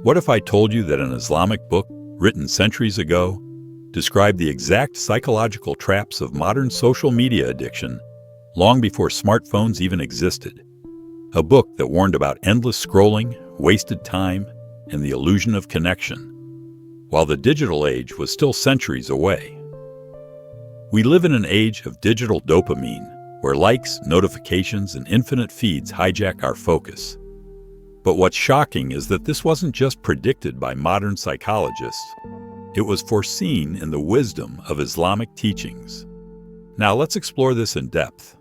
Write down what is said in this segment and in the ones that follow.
What if I told you that an Islamic book, written centuries ago, described the exact psychological traps of modern social media addiction long before smartphones even existed? A book that warned about endless scrolling, wasted time, and the illusion of connection, while the digital age was still centuries away. We live in an age of digital dopamine, where likes, notifications, and infinite feeds hijack our focus. But what's shocking is that this wasn't just predicted by modern psychologists. It was foreseen in the wisdom of Islamic teachings. Now let's explore this in depth.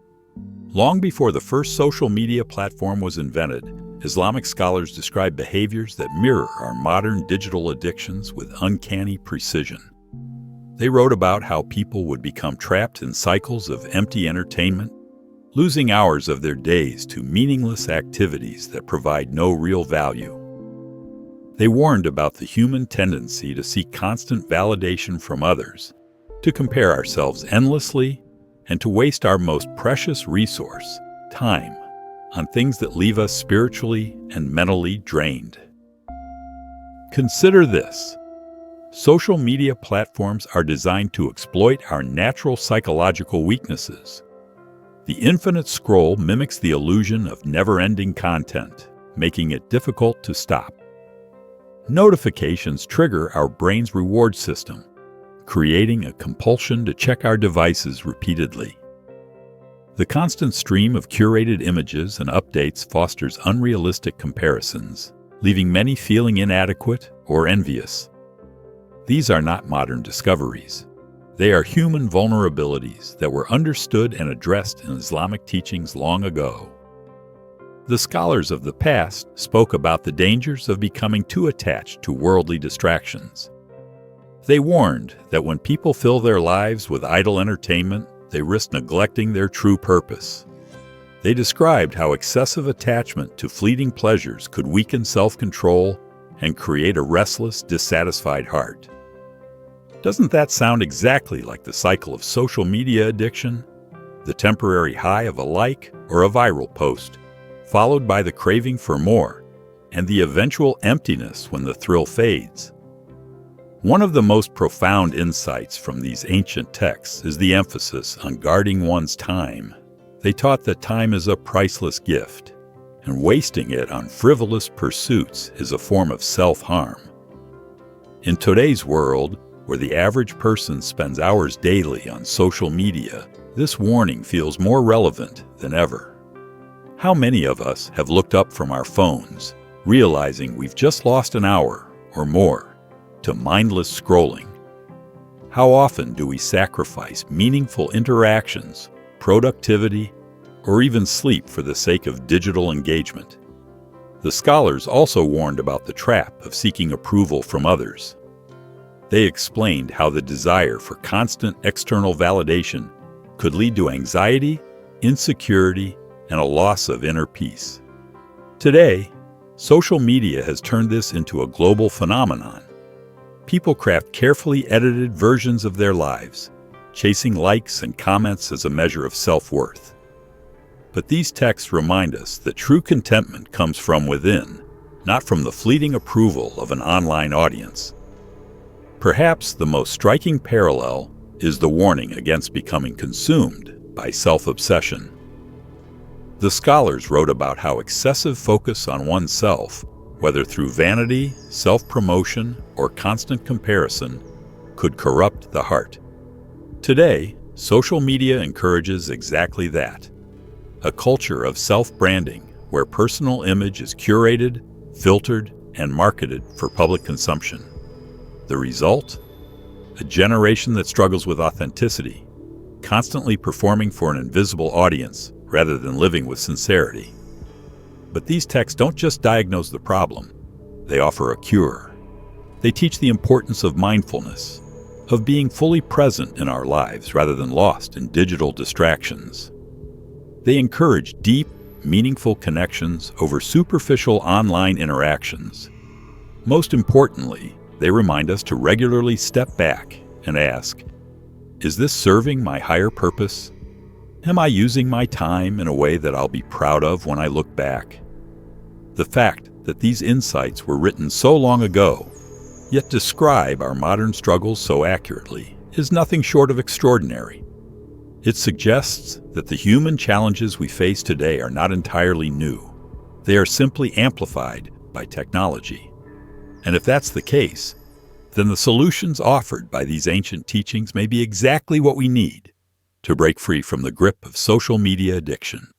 Long before the first social media platform was invented, Islamic scholars describe behaviors that mirror our modern digital addictions with uncanny precision. They wrote about how people would become trapped in cycles of empty entertainment, losing hours of their days to meaningless activities that provide no real value. They warned about the human tendency to seek constant validation from others, to compare ourselves endlessly, and to waste our most precious resource, time, on things that leave us spiritually and mentally drained. Consider this. Social media platforms are designed to exploit our natural psychological weaknesses. The infinite scroll mimics the illusion of never-ending content, making it difficult to stop. Notifications trigger our brain's reward system, creating a compulsion to check our devices repeatedly. The constant stream of curated images and updates fosters unrealistic comparisons, leaving many feeling inadequate or envious. These are not modern discoveries. They are human vulnerabilities that were understood and addressed in Islamic teachings long ago. The scholars of the past spoke about the dangers of becoming too attached to worldly distractions. They warned that when people fill their lives with idle entertainment, they risk neglecting their true purpose. They described how excessive attachment to fleeting pleasures could weaken self-control and create a restless, dissatisfied heart. Doesn't that sound exactly like the cycle of social media addiction? The temporary high of a like or a viral post, followed by the craving for more, and the eventual emptiness when the thrill fades. One of the most profound insights from these ancient texts is the emphasis on guarding one's time. They taught that time is a priceless gift, and wasting it on frivolous pursuits is a form of self-harm. In today's world, where the average person spends hours daily on social media, this warning feels more relevant than ever. How many of us have looked up from our phones, realizing we've just lost an hour or more to mindless scrolling? How often do we sacrifice meaningful interactions, productivity, or even sleep for the sake of digital engagement? The scholars also warned about the trap of seeking approval from others. They explained how the desire for constant external validation could lead to anxiety, insecurity, and a loss of inner peace. Today, social media has turned this into a global phenomenon. People craft carefully edited versions of their lives, chasing likes and comments as a measure of self-worth. But these texts remind us that true contentment comes from within, not from the fleeting approval of an online audience. Perhaps the most striking parallel is the warning against becoming consumed by self-obsession. The scholars wrote about how excessive focus on oneself, whether through vanity, self-promotion, or constant comparison, could corrupt the heart. Today, social media encourages exactly that. A culture of self-branding where personal image is curated, filtered, and marketed for public consumption. The result? A generation that struggles with authenticity, constantly performing for an invisible audience rather than living with sincerity. But these texts don't just diagnose the problem, they offer a cure. They teach the importance of mindfulness, of being fully present in our lives rather than lost in digital distractions. They encourage deep, meaningful connections over superficial online interactions. Most importantly, they remind us to regularly step back and ask, is this serving my higher purpose? Am I using my time in a way that I'll be proud of when I look back? The fact that these insights were written so long ago, yet describe our modern struggles so accurately, is nothing short of extraordinary. It suggests that the human challenges we face today are not entirely new. They are simply amplified by technology. And if that's the case, then the solutions offered by these ancient teachings may be exactly what we need to break free from the grip of social media addiction.